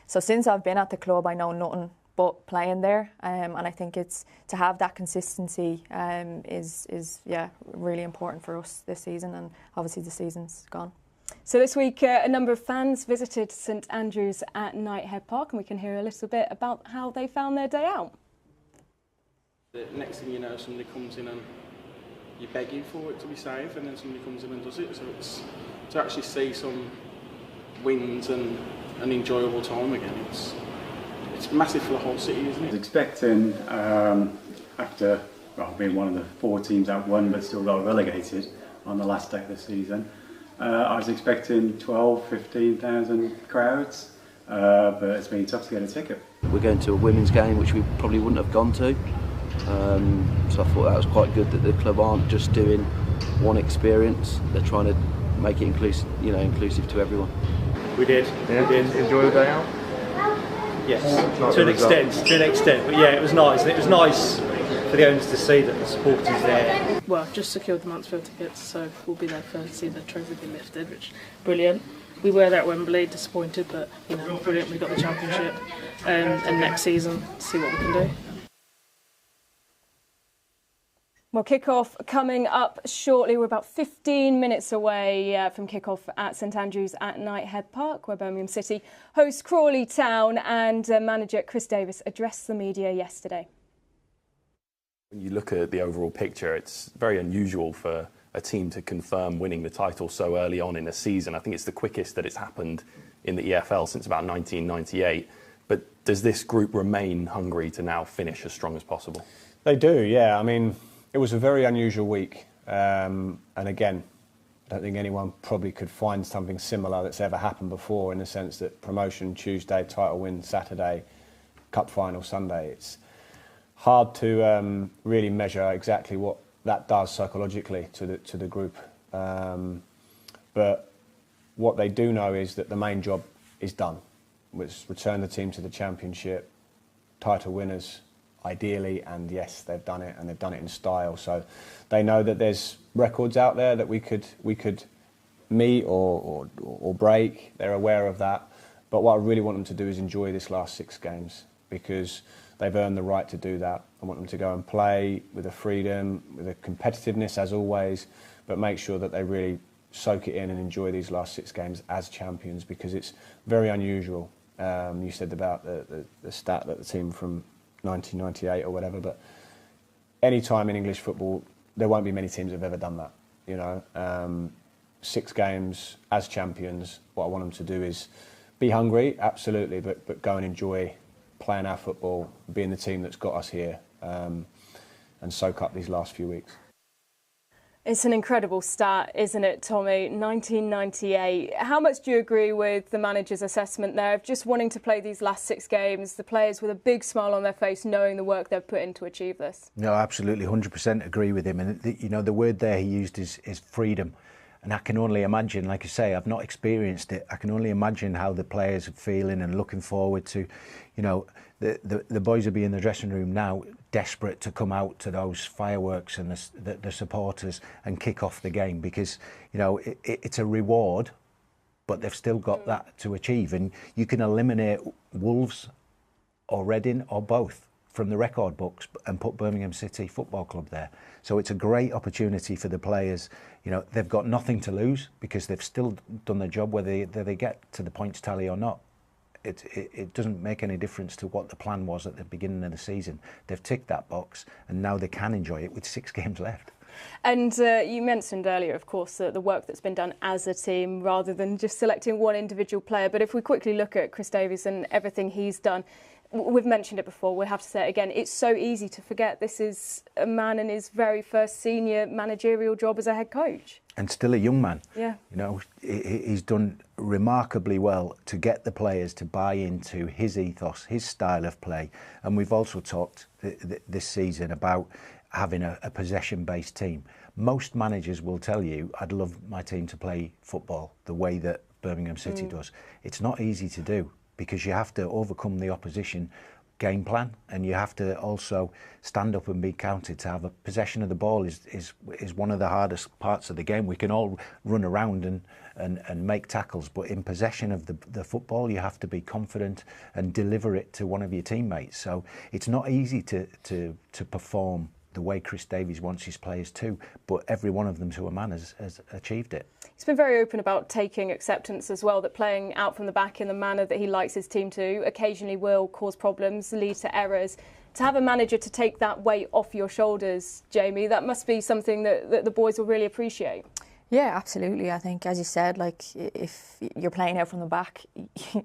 [SPEAKER 1] So since I've been at the club, I know nothing but playing there, and I think it's to have that consistency is really important for us this season, and obviously the season's gone. So this week a number of fans visited St Andrews at Knighthead Park, and we can hear a little bit about how they found their day out.
[SPEAKER 10] The next thing you know, somebody comes in and you're begging for it to be safe, and then somebody comes in and does it. So it's to actually see some wins and an enjoyable time again. It's massive for the whole city, isn't it?
[SPEAKER 11] I was expecting, after being one of the 4 teams that won but still got relegated on the last day of the season, I was expecting 12,000, 15,000 crowds, but it's been tough to get a ticket.
[SPEAKER 12] We're going to a women's game which we probably wouldn't have gone to, so I thought that was quite good that the club aren't just doing one experience, they're trying to make it inclusive to everyone.
[SPEAKER 13] We did. Yeah. We did. Enjoy the day out? Yes, to an extent, but yeah, it was nice. And it was nice for the owners to see that the support is there?
[SPEAKER 14] Well, just secured the Mansfield tickets, so we'll be there first to see the trophy be lifted, which is brilliant. We were there at Wembley, disappointed, but you know, brilliant. We got the championship, and next season, see what we can do.
[SPEAKER 1] Well, kick-off coming up shortly. We're about 15 minutes away from kick-off at St Andrews at Knighthead Park, where Birmingham City hosts Crawley Town, and manager Chris Davies addressed the media yesterday.
[SPEAKER 5] When you look at the overall picture, it's very unusual for a team to confirm winning the title so early on in a season. I think it's the quickest that it's happened in the EFL since about 1998. But does this group remain hungry to now finish as strong as possible?
[SPEAKER 15] They do, yeah. I mean, it was a very unusual week, and again, I don't think anyone probably could find something similar that's ever happened before, in the sense that promotion Tuesday, title win Saturday, cup final Sunday. It's hard to really measure exactly what that does psychologically to the group, but what they do know is that the main job is done, which return the team to the championship, title winners. Ideally, and yes, they've done it, and they've done it in style. So they know that there's records out there that we could meet or break. They're aware of that. But what I really want them to do is enjoy this last 6 games, because they've earned the right to do that. I want them to go and play with a freedom, with a competitiveness as always, but make sure that they really soak it in and enjoy these last 6 games as champions, because it's very unusual. You said about the stat that the team from 1998 or whatever, but any time in English football, there won't be many teams that have ever done that. You know, 6 games as champions. What I want them to do is be hungry, absolutely, but go and enjoy playing our football, being the team that's got us here, and soak up these last few weeks.
[SPEAKER 1] It's an incredible stat, isn't it, Tommy? 1998. How much do you agree with the manager's assessment there of just wanting to play these last 6 games, the players with a big smile on their face, knowing the work they've put in to achieve this?
[SPEAKER 3] No, absolutely, 100% agree with him. And, you know, the word there he used is freedom. And I can only imagine, like I say, I've not experienced it. I can only imagine how the players are feeling and looking forward to, you know, the boys will be in the dressing room now, desperate to come out to those fireworks and the supporters and kick off the game, because, you know, it's a reward, but they've still got that to achieve. And you can eliminate Wolves or Reading or both from the record books and put Birmingham City Football Club there. So it's a great opportunity for the players. You know, they've got nothing to lose, because they've still done their job, whether they get to the points tally or not. It doesn't make any difference to what the plan was at the beginning of the season. They've ticked that box, and now they can enjoy it with 6 games left.
[SPEAKER 1] And you mentioned earlier, of course, the work that's been done as a team rather than just selecting one individual player. But if we quickly look at Chris Davies and everything he's done, we've mentioned it before, we'll have to say it again, it's so easy to forget this is a man in his very first senior managerial job as a head coach.
[SPEAKER 3] And still a young man.
[SPEAKER 1] Yeah.
[SPEAKER 3] You know, he's done remarkably well to get the players to buy into his ethos, his style of play. And we've also talked this season about having a possession-based team. Most managers will tell you, I'd love my team to play football the way that Birmingham City does. It's not easy to do, because you have to overcome the opposition game plan, and you have to also stand up and be counted. To have a possession of the ball is one of the hardest parts of the game. We can all run around and make tackles, but in possession of the football, you have to be confident and deliver it to one of your teammates. So it's not easy to perform the way Chris Davies wants his players to, but every one of them to a man has achieved it.
[SPEAKER 1] He's been very open about taking acceptance as well, that playing out from the back in the manner that he likes his team to occasionally will cause problems, lead to errors. To have a manager to take that weight off your shoulders, Jamie, that must be something that the boys will really appreciate.
[SPEAKER 8] Yeah, absolutely. I think, as you said, like, if you're playing out from the back,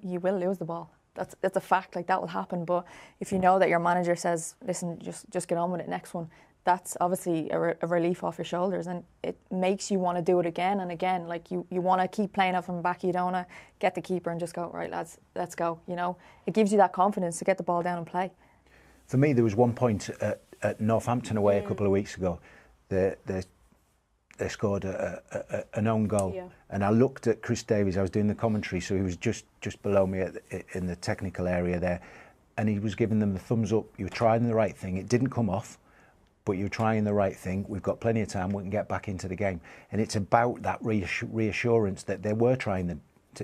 [SPEAKER 8] you will lose the ball. That's a fact, like that will happen. But if you know that your manager says, listen, just get on with it, next one, that's obviously a relief off your shoulders, and it makes you want to do it again and again. Like, you want to keep playing out from the back. You don't want to get the keeper and just go, right, lads, let's go. You know, it gives you that confidence to get the ball down and play.
[SPEAKER 3] For me, there was one point at Northampton away a couple of weeks ago. They scored an own goal, and I looked at Chris Davies. I was doing the commentary, so he was just below me in the technical area there, and he was giving them the thumbs up. You were trying the right thing. It didn't come off, but you're trying the right thing. We've got plenty of time. We can get back into the game, and it's about that reassurance that they were trying.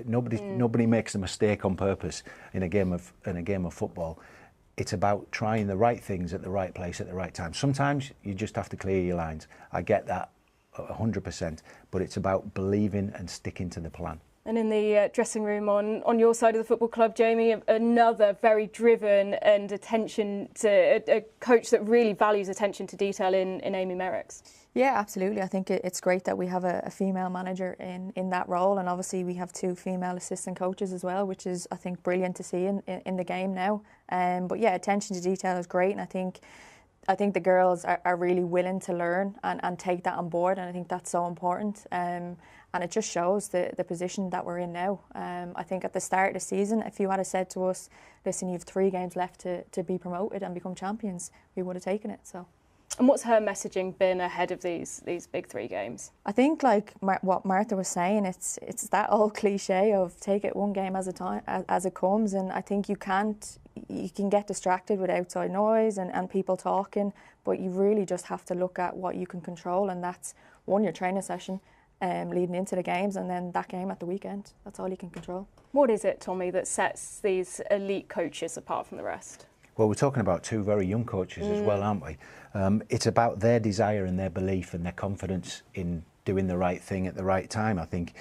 [SPEAKER 3] Nobody makes a mistake on purpose in a game of football. It's about trying the right things at the right place at the right time. Sometimes you just have to clear your lines. I get that 100%, but it's about believing and sticking to the plan.
[SPEAKER 1] And in the dressing room on your side of the football club, Jamie, another very driven and attention to a coach that really values attention to detail in Amy Merricks.
[SPEAKER 8] Yeah, absolutely. I think it's great that we have a female manager in that role, and obviously we have 2 female assistant coaches as well, which is, I think, brilliant to see in the game now. But yeah, attention to detail is great, and I think the girls are really willing to learn and take that on board, and I think that's so important. And it just shows the position that we're in now. I think at the start of the season, if you had said to us, listen, you have 3 games left to be promoted and become champions, we would have taken it. So.
[SPEAKER 1] And what's her messaging been ahead of these big 3 games?
[SPEAKER 8] I think, like what Martha was saying, it's that old cliche of take it one game as it comes, and I think you can get distracted with outside noise and people talking, but you really just have to look at what you can control, and that's your training session leading into the games, and then that game at the weekend. That's all you can control.
[SPEAKER 1] What is it, Tommy, that sets these elite coaches apart from the rest?
[SPEAKER 3] Well, we're talking about 2 very young coaches as well, aren't we? It's about their desire and their belief and their confidence in doing the right thing at the right time. I think,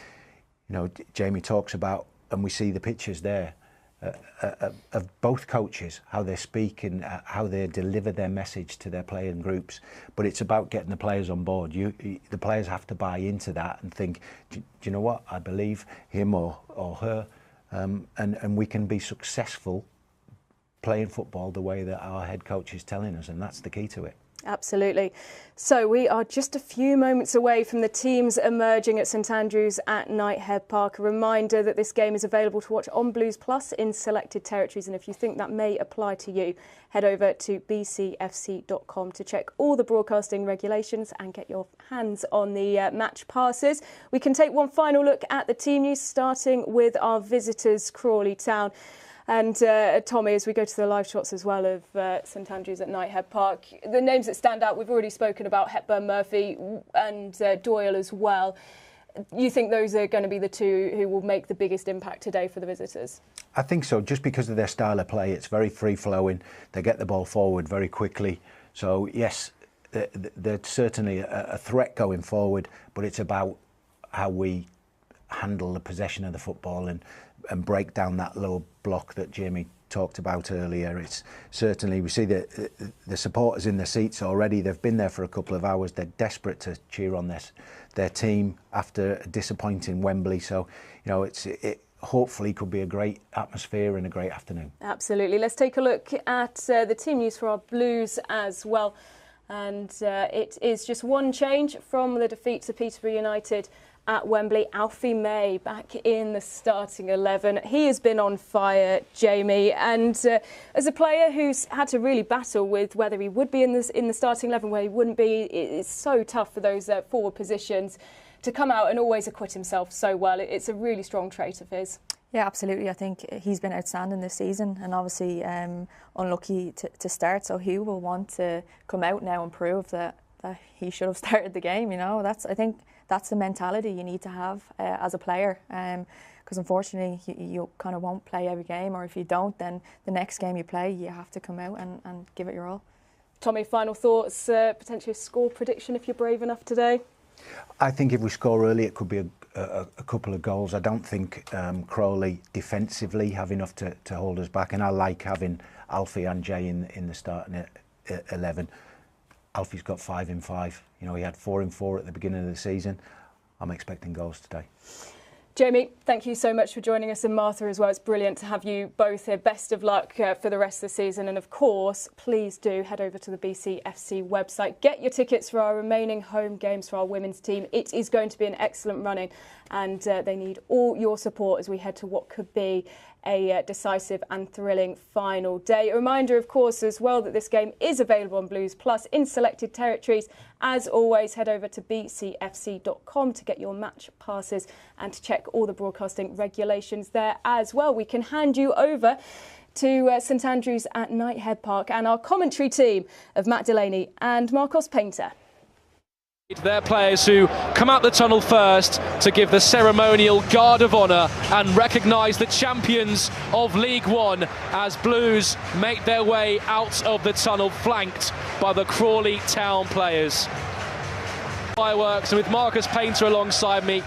[SPEAKER 3] Jamie talks about, and we see the pictures there, of both coaches, how they speak and how they deliver their message to their playing groups. But it's about getting the players on board. The players have to buy into that and think, do you know what, I believe him or her, and we can be successful playing football the way that our head coach is telling us, and that's the key to it.
[SPEAKER 1] Absolutely. So we are just a few moments away from the teams emerging at St Andrews at Knighthead Park. A reminder that this game is available to watch on Blues Plus in selected territories, and if you think that may apply to you, head over to bcfc.com to check all the broadcasting regulations and get your hands on the match passes. We can take one final look at the team news, starting with our visitors, Crawley Town. And Tommy, as we go to the live shots as well of St Andrews at Knighthead Park, the names that stand out, we've already spoken about Hepburn, Murphy and Doyle as well. You think those are going to be the 2 who will make the biggest impact today for the visitors? I
[SPEAKER 3] think so, just because of their style of play. It's very free-flowing. They get the ball forward very quickly. So, yes, they're certainly a threat going forward, but it's about how we handle the possession of the football and break down that low block that Jamie talked about earlier. It's certainly, we see the supporters in the seats already. They've been there for a couple of hours. They're desperate to cheer on their team after a disappointing Wembley. So, it hopefully could be a great atmosphere and a great afternoon. Absolutely. Let's take a look at the team news for our Blues as well. And it is just one change from the defeat to Peterborough United at Wembley. Alfie May back in the starting 11. He has been on fire, Jamie, and as a player who's had to really battle with whether he would be in the starting 11, where he wouldn't be, it's so tough for those forward positions to come out and always acquit himself so well. It's a really strong trait of his. Yeah, absolutely. I think he's been outstanding this season, and obviously unlucky to start, so he will want to come out now and prove that he should have started the game. I think that's the mentality you need to have as a player, because unfortunately you kind of won't play every game, or if you don't, then the next game you play you have to come out and give it your all. Tommy, final thoughts, potentially a score prediction if you're brave enough today? I think if we score early it could be a couple of goals. I don't think Crawley defensively have enough to hold us back, and I like having Alfie and Jay in the starting 11. Alfie's got 5 in 5. He had 4 in 4 at the beginning of the season. I'm expecting goals today. Jamie, thank you so much for joining us, and Martha as well. It's brilliant to have you both here. Best of luck for the rest of the season, and of course, please do head over to the BCFC website. Get your tickets for our remaining home games for our women's team. It is going to be an excellent running, and they need all your support as we head to what could be a decisive and thrilling final day. A reminder, of course, as well, that this game is available on Blues Plus in selected territories. As always, head over to bcfc.com to get your match passes and to check all the broadcasting regulations there as well. We can hand you over
[SPEAKER 1] to St Andrews at Knighthead Park and our commentary team of Matt Delaney and Marcos Painter.
[SPEAKER 9] Their players who come out the tunnel first to give the ceremonial guard of honour and recognise the champions of League One as Blues make their way out of the tunnel, flanked by the Crawley Town players. Fireworks, and with Marcus Painter alongside me.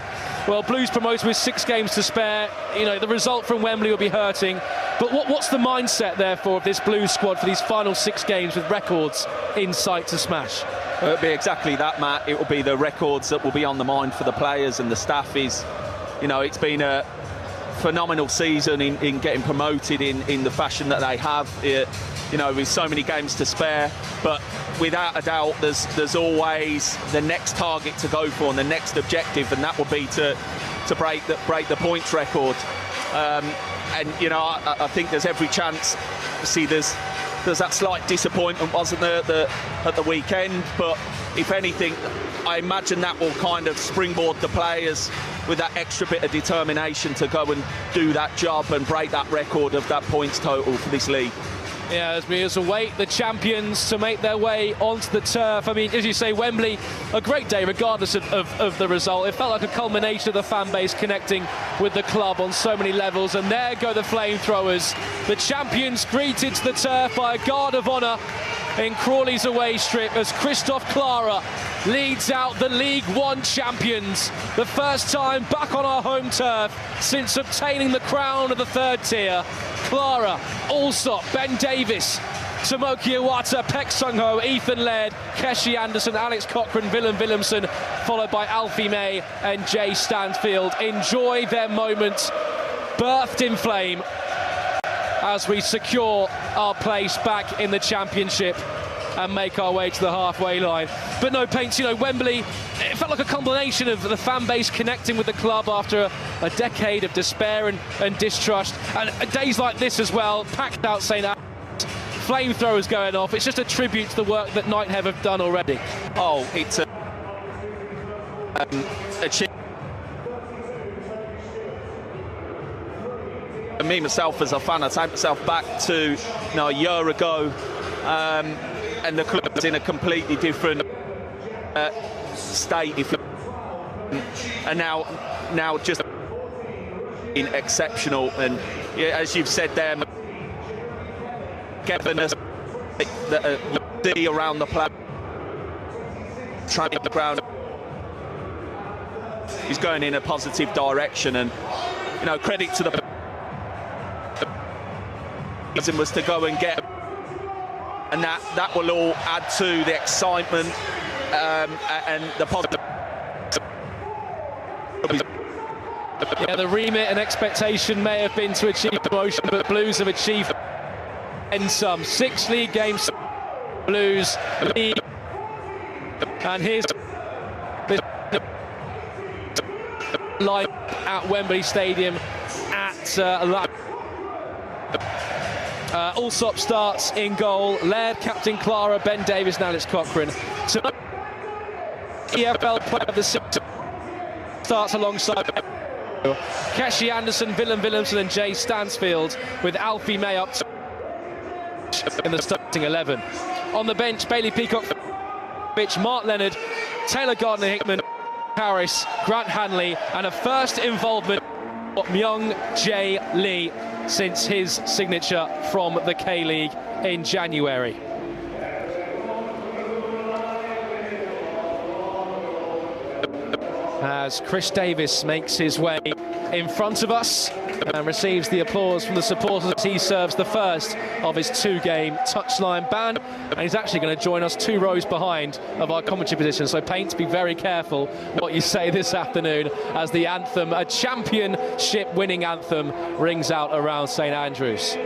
[SPEAKER 9] Well, Blues promoted with 6 games to spare. You know, the result from Wembley will be hurting. But what's the mindset, therefore, of this Blues squad for these final 6 games with records in sight to smash?
[SPEAKER 16] It'll be exactly that, Matt. It will be the records that will be on the mind for the players and the staff. It's been a phenomenal season in getting promoted in the fashion that they have. With so many games to spare, but without a doubt there's always the next target to go for and the next objective, and that will be to break the points record. I think there's every chance. See, there's that slight disappointment, wasn't there, at the weekend, but if anything, I imagine that will kind of springboard the players with that extra bit of determination to go and do that job and break that record of that points total for this league.
[SPEAKER 9] Yeah, as we await the champions to make their way onto the turf. I mean, as you say, Wembley, a great day regardless of the result. It felt like a culmination of the fan base connecting with the club on so many levels. And there go the flamethrowers. The champions greeted to the turf by a guard of honour in Crawley's away strip as Kristoff Klarer leads out the League One champions. The first time back on our home turf since obtaining the crown of the 3rd tier. Klarer, Allsop, Ben Davies, Tomoki Iwata, Pek Sung-ho, Ethan Laird, Keshi Anderson, Alex Cochrane, Willem Willemsen, followed by Alfie May and Jay Stansfield. Enjoy their moment, birthed in flame, as we secure our place back in the championship and make our way to the halfway line. But no, Paints, Wembley, it felt like a combination of the fan base connecting with the club after a decade of despair and distrust. And days like this as well, packed out St Andrews, flamethrowers going off. It's just a tribute to the work that Knighthead have done already.
[SPEAKER 16] Oh, it's a me, myself, as a fan, I take myself back to a year ago, and the club's in a completely different state, and now just in exceptional. And as you've said there, Kevin, the around the play, trying the ground, he's going in a positive direction, and credit to the was to go and get, and that will all add to the excitement and the positive.
[SPEAKER 9] Yeah, the remit and expectation may have been to achieve promotion, but Blues have achieved and some. 6 league games, Blues lead, and here's the line at Wembley Stadium at Allsop starts in goal. Laird, captain Klarer, Ben Davies, and Alex Cochrane. So, EFL player of the season starts alongside Keshi Anderson, Willem Willemsen, and Jay Stansfield, with Alfie May up in the starting 11. On the bench, Bailey Peacock, Mark Leonard, Taylor Gardner-Hickman, Harris, Grant Hanley, and a first involvement of Myung Jae Lee since his signature from the K-League in January. As Chris Davies makes his way in front of us and receives the applause from the supporters as he serves the first of his 2-game touchline ban, and he's actually going to join us 2 rows behind of our commentary position. So Paints, be very careful what you say this afternoon as the anthem, a championship winning anthem, rings out around St Andrews.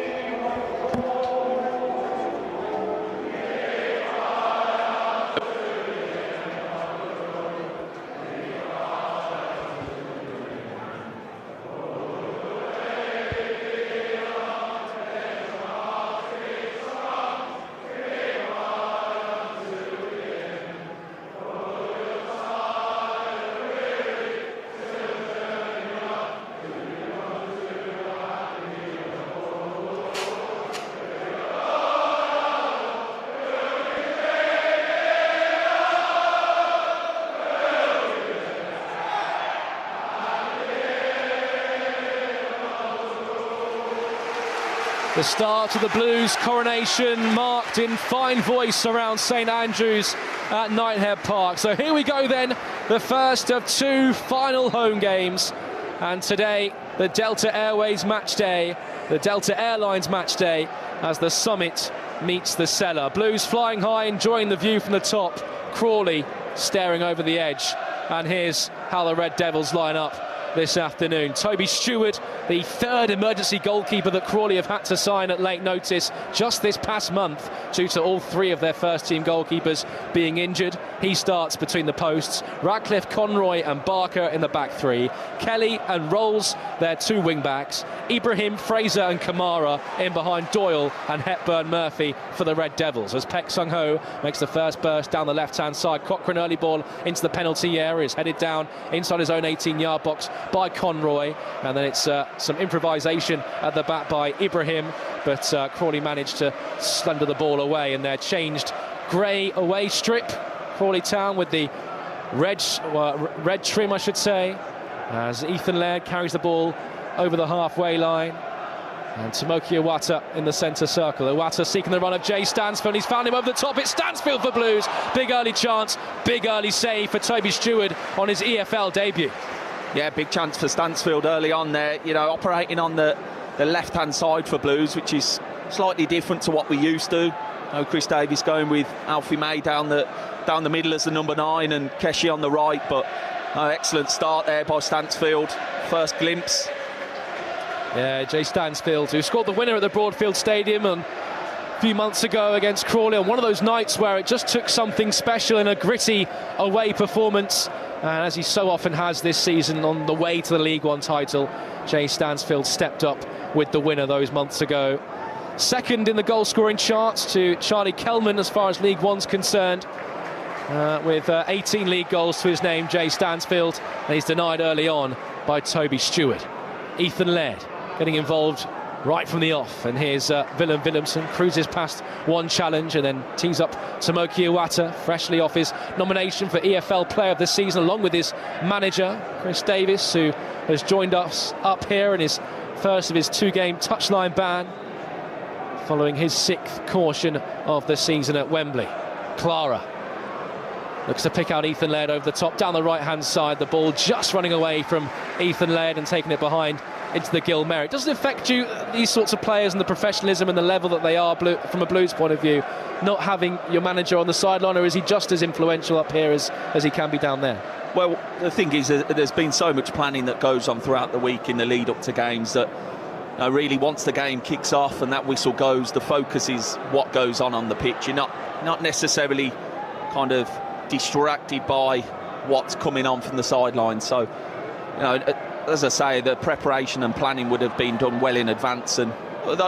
[SPEAKER 9] The start of the Blues coronation marked in fine voice around St Andrews at Nighthead Park. So here we go then, the first of 2 final home games. And today, the Delta Airways match day, the Delta Airlines match day, as the Summit meets the Cellar. Blues flying high, enjoying the view from the top. Crawley staring over the edge. And here's how the Red Devils line up this afternoon. Toby Stewart, the 3rd emergency goalkeeper that Crawley have had to sign at late notice just this past month due to all 3 of their first team goalkeepers being injured. He starts between the posts. Radcliffe, Conroy and Barker in the back 3. Kelly and Rolls, their 2 wing backs. Ibrahim, Fraser and Kamara in behind Doyle and Hepburn Murphy for the Red Devils, as Pek Sung-ho makes the first burst down the left hand side. Cochrane early ball into the penalty area, is headed down inside his own 18-yard box by Conroy, and then it's some improvisation at the back by Ibrahim, but Crawley managed to slender the ball away, and their changed grey away strip, Crawley Town with the red trim, I should say, as Ethan Laird carries the ball over the halfway line, and Tomoki Iwata in the centre circle. Iwata seeking the run of Jay Stansfield. He's found him over the top. It's Stansfield for Blues. Big early chance, big early save for Toby Stewart on his EFL debut.
[SPEAKER 16] Yeah, big chance for Stansfield early on there, you know, operating on the left-hand side for Blues, which is slightly different to what we used to. Chris Davies going with Alfie May down the middle as the number 9 and Keshi on the right, but excellent start there by Stansfield. First glimpse.
[SPEAKER 9] Yeah, Jay Stansfield, who scored the winner at the Broadfield Stadium a few months ago against Crawley, on one of those nights where it just took something special in a gritty away performance. And as he so often has this season on the way to the League One title, Jay Stansfield stepped up with the winner those months ago. Second in the goal-scoring charts to Charlie Kelman as far as League One's concerned, with 18 league goals to his name, Jay Stansfield, and he's denied early on by Toby Stewart. Ethan Laird getting involved right from the off, and here's Willem Willemsen, cruises past one challenge and then tees up Tomoki Iwata, freshly off his nomination for EFL Player of the Season, along with his manager Chris Davies, who has joined us up here in his first of his 2-game touchline ban following his 6th caution of the season at Wembley. Klarer looks to pick out Ethan Laird over the top, down the right-hand side. The ball just running away from Ethan Laird and taking it behind into the Gil Merritt. Does it affect you, these sorts of players and the professionalism and the level that they are from a Blues point of view, not having your manager on the sideline, or is he just as influential up here as he can be down there?
[SPEAKER 16] Well, the thing is, there's been so much planning that goes on throughout the week in the lead up to games that really once the game kicks off and that whistle goes, the focus is what goes on the pitch. You're not necessarily kind of distracted by what's coming on from the sidelines. So, as I say, the preparation and planning would have been done well in advance, and